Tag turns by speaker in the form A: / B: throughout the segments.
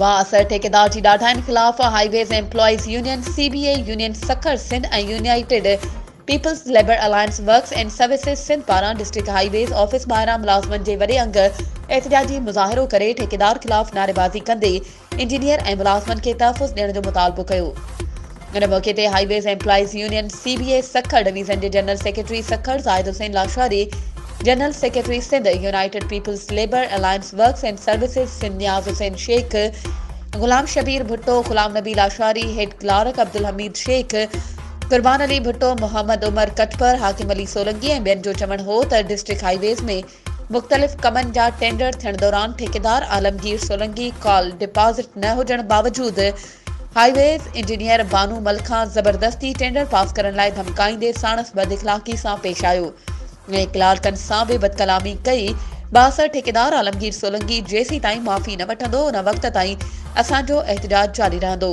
A: बासर ठेकेदार जी ॾाढाइनि ख़िलाफ़ highways employees union CBA union Sukkur Sindh ऐं united peoples labour alliance works and services Sindh पारां डिस्ट्रिक्ट हाईवेज़ ऑफिस ॿाहिरां मुलाज़िमनि जे वॾे अंग एहतिजाजी मुज़ाहिरो करे ठेकेदार ख़िलाफ़ नारेबाज़ी कंदे इंजीनियर ऐं मुलाज़िमनि खे तहफ़ुज़ ॾियण जो मुतालबो कयो। इन मौक़े ते highways employees union CBA Sukkur division जे general secretary Sukkur Zahid Hussain Lashari, general secretary Sindh united peoples labour alliance works and services Sindh Niaz Hussain Shaikh, Ghulam Shabbir Bhutto, Ghulam Nabi Lashari, head clerk Abdul Hameed Shaikh, Qurban Ali Bhutto, Mohammad Umar कटपर, हाकिम अली सोलंकी ऐं ॿियनि जो चवणु हो त डिस्ट्रिक्ट हाईवेज़ में मुख़्तलिफ़ कमनि जा टेंडर थियण दौरान ठेकेदार आलमगीर सोलंकी कॉल डिपॉज़िट न हुजण बावजूदि हाईवेज़ इंजीनियर बानू मलखां ज़बरदस्ती टेंडर पास करण लाइ धमकाईंदे साणस बदइख़लाक़ी सां पेश आयो ऐं क्लार्कनि सां बि बदकलामी कई। बासर ठेकेदार आलमगीर सोलंकी जेसीं ताईं माफ़ी न वठंदो उन वक़्त ताईं असांजो एहतिजाज जारी रहंदो।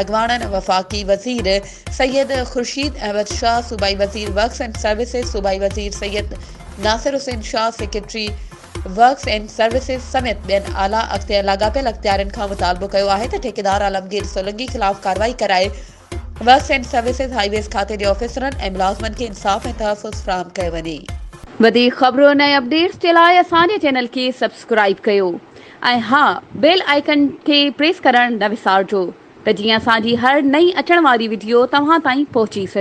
A: अॻवाननि वफ़ाक़ी वज़ीर सैयद खुर्शीद अहमद शाह, सूबाई वज़ीर वर्क्स एंड सर्विसेज, सूबाई वज़ीर Syed Nasir Hussain Shah, secretary works and services समेत ॿियनि आला लाॻापियल अख़्तियारनि खां मुतालबो कयो आहे त ठेकेदार आलमगीर सोलंकी ख़िलाफ़ कार्रवाई कराए वर्क्स एंड सर्विसेज हाईवेज़ खाते जे ऑफिसरनि ऐं मुलाज़िमनि खे इंसाफ़ ऐं तहफ़ुज़ फ़राहम कयो वञे। वधीक ख़बरुनि ऐं अपडेट्स जे लाइ असांजे चैनल खे सब्सक्राइब कयो ऐं हा, बेल आइकन खे प्रेस करणु न विसारिजो त जीअं असांजी हर नई अचण वारी वीडियो तव्हां ताईं पहुची सघे।